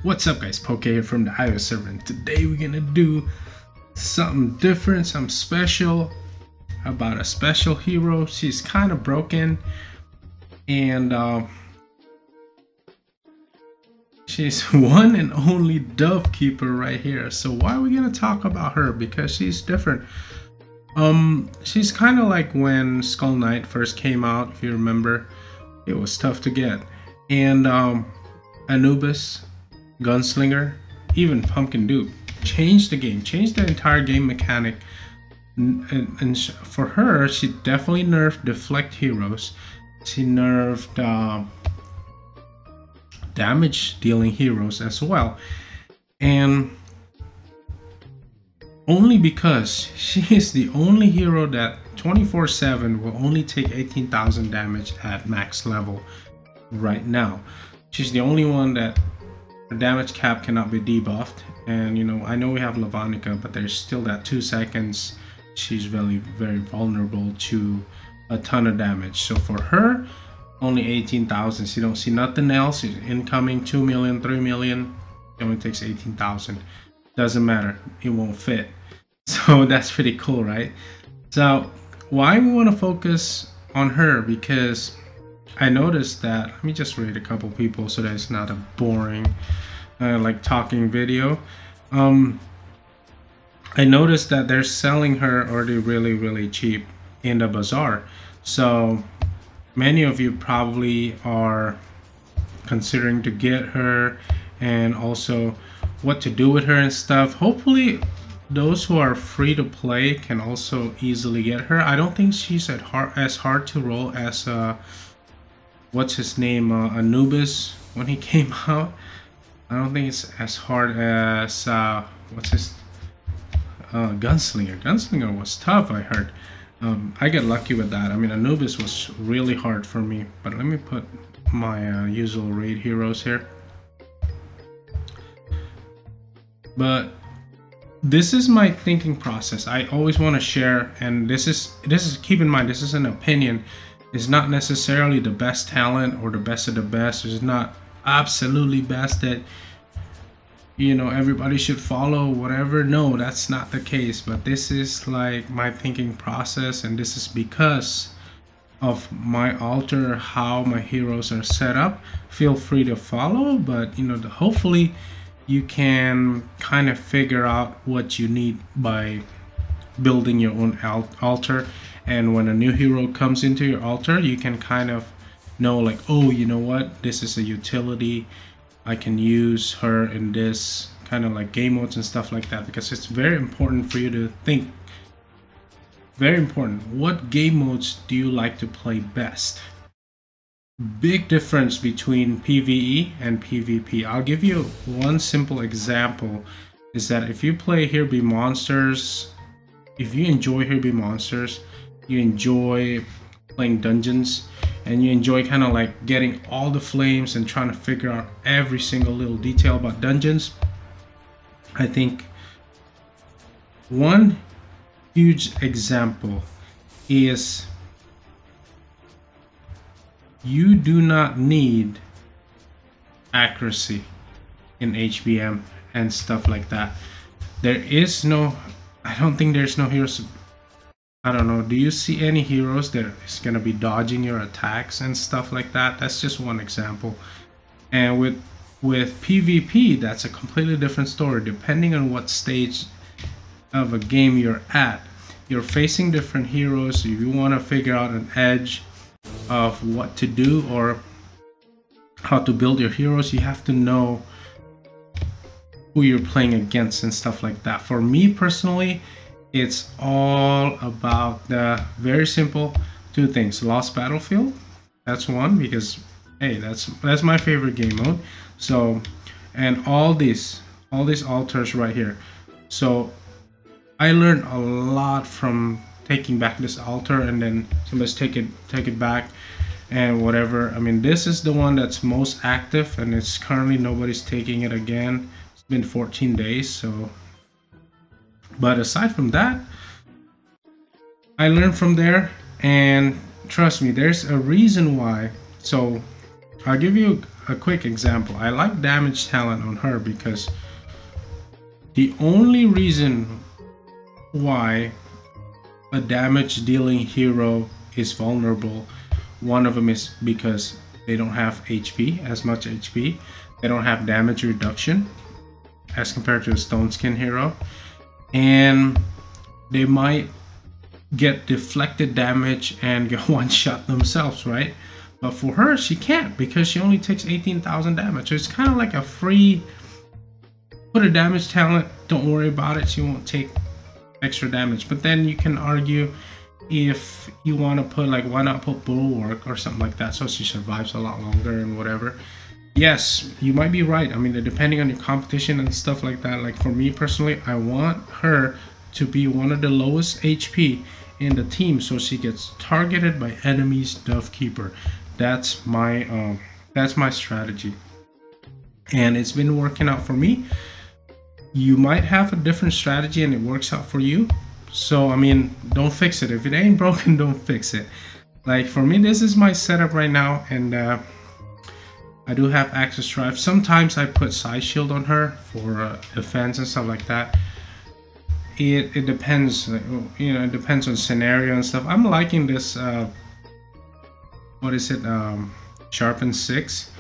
What's up guys, Poke here from the iOS server, and today we're gonna do something different, something special about a special hero. She's kind of broken and she's one and only Dove Keeper right here. So why are we gonna talk about her? Because she's different. She's kind of like when Skull Knight first came out, if you remember. It was tough to get. And Anubis, Gunslinger, even Pumpkin Dupe changed the game, changed the entire game mechanic. And for her, she definitely nerfed deflect heroes. She nerfed damage dealing heroes as well. And only because she is the only hero that 24/7 will only take 18,000 damage at max level right now. She's the only one that her damage cap cannot be debuffed. And you know, I know we have Lavanica, but there's still that 2 seconds. She's very vulnerable to a ton of damage. So for her, only 18,000. She don't see nothing else. She's incoming 2 million, 3 million. It only takes 18,000. Doesn't matter, it won't fit. So that's pretty cool, right? So why we want to focus on her, because I noticed that, let me just rate a couple people so that it's not a boring like talking video. I noticed that they're selling her already really cheap in the bazaar. So many of you probably are considering to get her, and also what to do with her and stuff. Hopefully those who are free to play can also easily get her. I don't think she's as hard to roll as what's his name, Anubis, when he came out. I don't think it's as hard as what's his Gunslinger. Gunslinger was tough, I heard. I get lucky with that. I mean, Anubis was really hard for me. But let me put my usual raid heroes here. But this is my thinking process. I always want to share, and this is keep in mind, this is an opinion. It's not necessarily the best talent or the best of the best. It's not absolutely best that, you know, everybody should follow whatever. No, that's not the case. But this is like my thinking process, and this is because of my altar, how my heroes are set up. Feel free to follow, but you know, hopefully you can kind of figure out what you need by building your own altar. And when a new hero comes into your altar, you can kind of know, like, oh, you know what, this is a utility, I can use her in this kind of like game modes and stuff like that. Because it's very important for you to think, very important, what game modes do you like to play best? Big difference between PvE and PvP. I'll give you one simple example, is that if you play Here Be Monsters, if you enjoy Here Be Monsters, you enjoy playing dungeons, and you enjoy kind of like getting all the flames and trying to figure out every single little detail about dungeons, I think one huge example is you do not need accuracy in HBM and stuff like that. There is no, I don't think there's no heroes. I don't know, do you see any heroes that is gonna be dodging your attacks and stuff like that? That's just one example. And with PvP, that's a completely different story. Depending on what stage of a game you're at, you're facing different heroes. If you want to figure out an edge of what to do or how to build your heroes, you have to know who you're playing against and stuff like that. For me personally, it's all about the very simple two things. Lost Battlefield, that's one, because hey, that's my favorite game mode. So, and all these altars right here. So I learned a lot from taking back this altar, and then somebody's take it back and whatever. I mean, this is the one that's most active, and it's currently nobody's taking it again. It's been 14 days. So, but aside from that, I learned from there, and trust me, there's a reason why. So I'll give you a quick example. I like damage talent on her because the only reason why a damage dealing hero is vulnerable, one of them is because they don't have HP, as much HP. They don't have damage reduction as compared to a stone skin hero, and they might get deflected damage and get one shot themselves, right? But for her, she can't because she only takes 18,000 damage. So it's kind of like a free, put a damage talent, don't worry about it, she won't take extra damage. But then you can argue if you want to put, like, why not put Bulwark or something like that so she survives a lot longer and whatever. Yes, you might be right. I mean, depending on your competition and stuff like that. Like for me personally, I want her to be one of the lowest HP in the team so she gets targeted by enemies Dovekeeper. That's my strategy, and it's been working out for me. You might have a different strategy and it works out for you, so I mean, don't fix it. If it ain't broken, don't fix it. Like for me, this is my setup right now, and I do have Access Drive. Sometimes I put Side Shield on her for defense and stuff like that. It depends, you know, it depends on scenario and stuff. I'm liking this, what is it, Sharpen 6.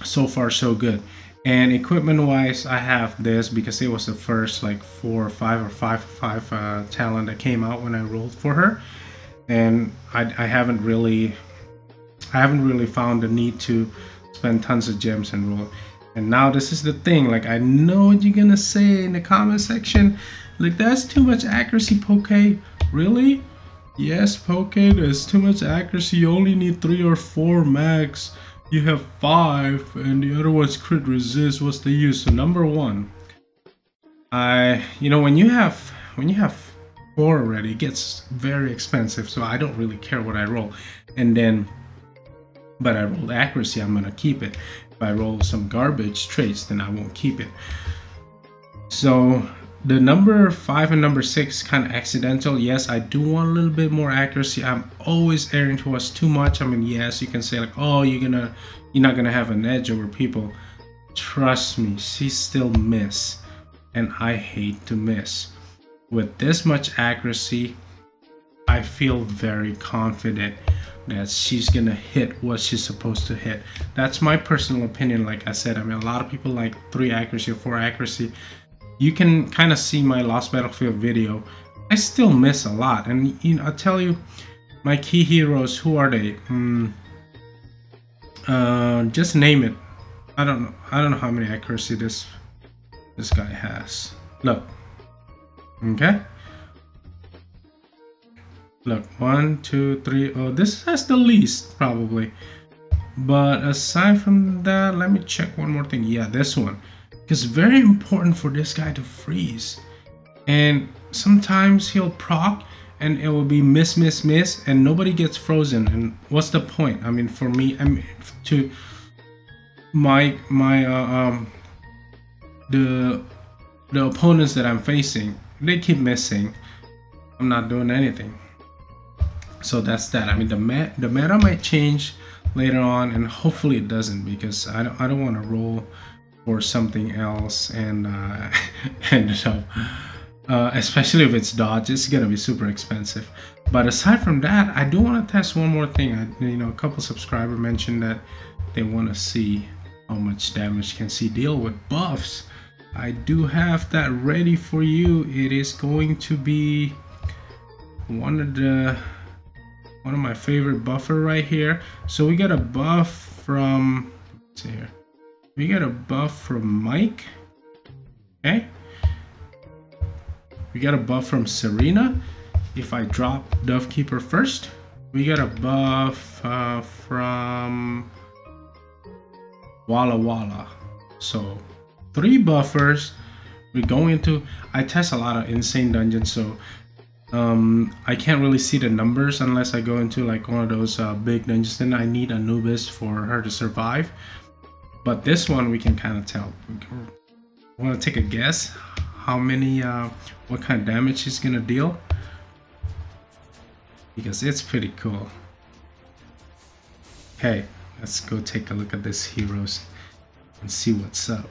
So far so good. And equipment wise, I have this because it was the first like 4 or 5 or 5 talent that came out when I rolled for her, and I haven't really found the need to spend tons of gems and roll. And now this is the thing, like, I know what you're gonna say in the comment section, like, that's too much accuracy, Poke. Really? Yes, Poke, there's too much accuracy. You only need 3 or 4 max. You have 5 and the other one's crit resist. What's the use? So number one, you know, when you have 4 already, it gets very expensive, so I don't really care what I roll. And then, but I roll accuracy, I'm gonna keep it. If I roll some garbage traits, then I won't keep it. So the number 5 and number 6 kind of accidental. Yes, I do want a little bit more accuracy. I'm always erring towards too much. I mean, yes, you can say like, oh, you're not gonna have an edge over people. Trust me, she still miss, and I hate to miss. With this much accuracy, I feel very confident that she's gonna hit what she's supposed to hit. That's my personal opinion. Like I said, I mean, a lot of people like 3 accuracy or 4 accuracy. You can kind of see my Lost Battlefield video. I still miss a lot, and you know, I tell you, my key heroes, who are they? Just name it. I don't know how many accuracy this guy has. Look. Okay. Look, 1, 2, 3. Oh, this has the least probably. But aside from that, let me check one more thing. Yeah, this one. It's very important for this guy to freeze. And sometimes he'll proc and it will be miss, and nobody gets frozen. And what's the point? I mean, for me, I mean, to the opponents that I'm facing, they keep missing. I'm not doing anything. So that's that. I mean, the meta might change later on, and hopefully it doesn't, because I don't want to roll for something else and end up, especially if it's dodge, it's gonna be super expensive. But aside from that, I do want to test one more thing. You know, a couple subscribers mentioned that they want to see how much damage can she deal with buffs. I do have that ready for you. It is going to be one of my favorite buffer right here. So we got a buff from, let's see here. We got a buff from Mike. Okay. We got a buff from Serena. If I drop Dovekeeper first, we got a buff from Walla Walla. So 3 buffers. We're going into, I test a lot of insane dungeons, so I can't really see the numbers unless I go into like one of those big dungeons. Then I need Anubis for her to survive. But this one we can kind of tell. Want to take a guess how many, what kind of damage she's gonna deal? Because it's pretty cool. Okay, Let's go take a look at this heroes and see what's up.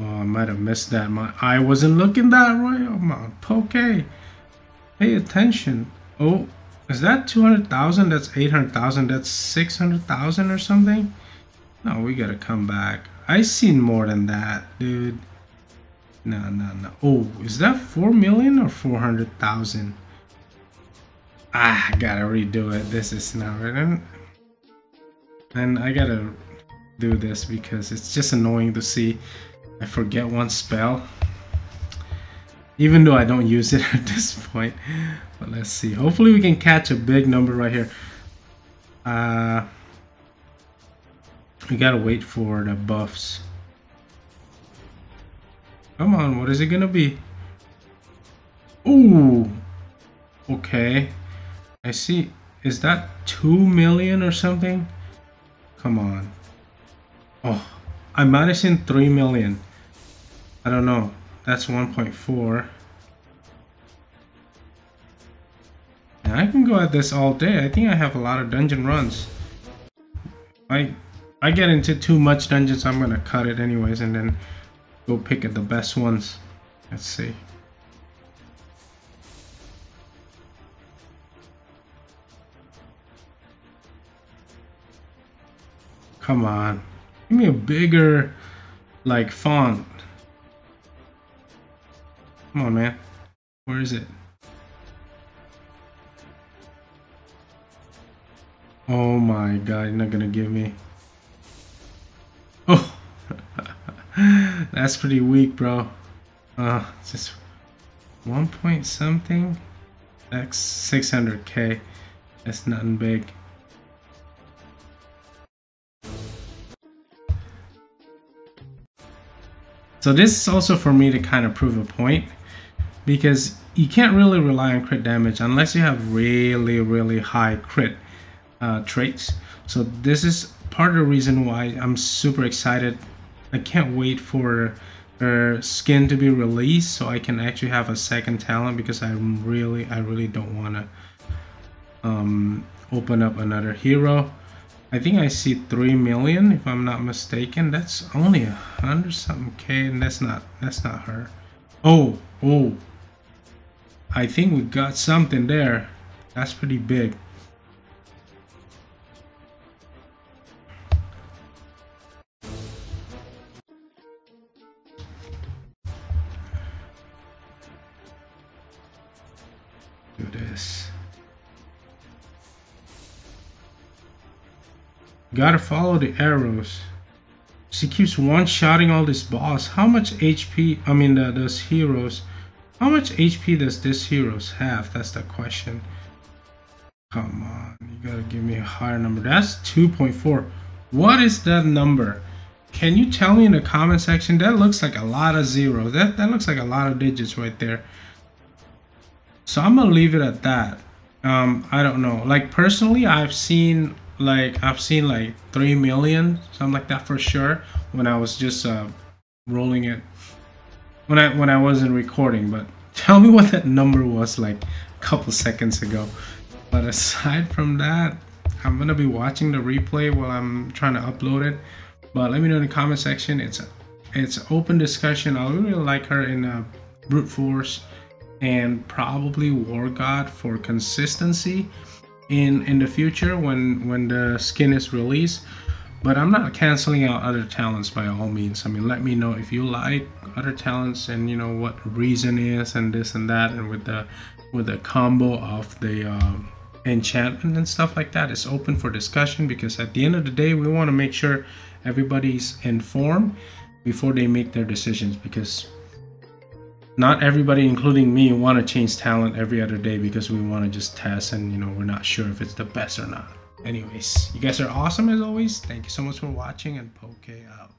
Oh, I might have missed that. My eye wasn't looking that right. Oh my, Poke. Pay attention. Oh, is that 200,000? That's 800,000. That's 600,000 or something? No, we gotta come back. I seen more than that, dude. No. Oh, is that 4 million or 400,000? Ah, I gotta redo it. This is not right. And I gotta do this because it's just annoying to see I forget one spell. Even though I don't use it at this point. But let's see. Hopefully we can catch a big number right here. We gotta wait for the buffs. Come on, what is it gonna be? Ooh. Okay. I see. Is that 2 million or something? Come on. Oh, I might have seen 3 million. I don't know. That's 1.4. And I can go at this all day. I think I have a lot of dungeon runs. I get into too much dungeons, I'm gonna cut it anyways and then go pick at the best ones. Let's see. Come on. Give me a bigger, like, font. Come on, man. Where is it? Oh my god, you're not gonna give me. Oh! That's pretty weak, bro. Just 1 point something? That's 600k. That's nothing big. So this is also for me to kind of prove a point, because you can't really rely on crit damage unless you have really high crit traits. So this is part of the reason why I'm super excited. I can't wait for her skin to be released so I can actually have a second talent, because I really don't want to open up another hero. I think I see 3 million if I'm not mistaken. That's only 100 something K, and that's not her. Oh, I think we got something there. That's pretty big. Do this. Gotta follow the arrows. She keeps one-shotting all this boss. How much HP, I mean those heroes, how much HP does this heroes have? That's the question. Come on, you gotta give me a higher number. That's 2.4. What is that number? Can you tell me in the comment section? That looks like a lot of zeros. That looks like a lot of digits right there. So I'm gonna leave it at that. I don't know. Like personally, I've seen like 3 million, something like that for sure, when I was just rolling it when I wasn't recording. But tell me what that number was like a couple seconds ago. But aside from that, I'm gonna be watching the replay while I'm trying to upload it. But let me know in the comment section. It's open discussion. I really like her in brute force and probably War God for consistency in the future when the skin is released. But I'm not canceling out other talents by all means. I mean, let me know if you like other talents and you know what reason is and this and that, and with the combo of the enchantment and stuff like that. It's open for discussion, because at the end of the day we want to make sure everybody's informed before they make their decisions, because not everybody, including me, want to change talent every other day because we want to just test and you know we're not sure if it's the best or not. Anyways, you guys are awesome as always. Thank you so much for watching, and Poke out.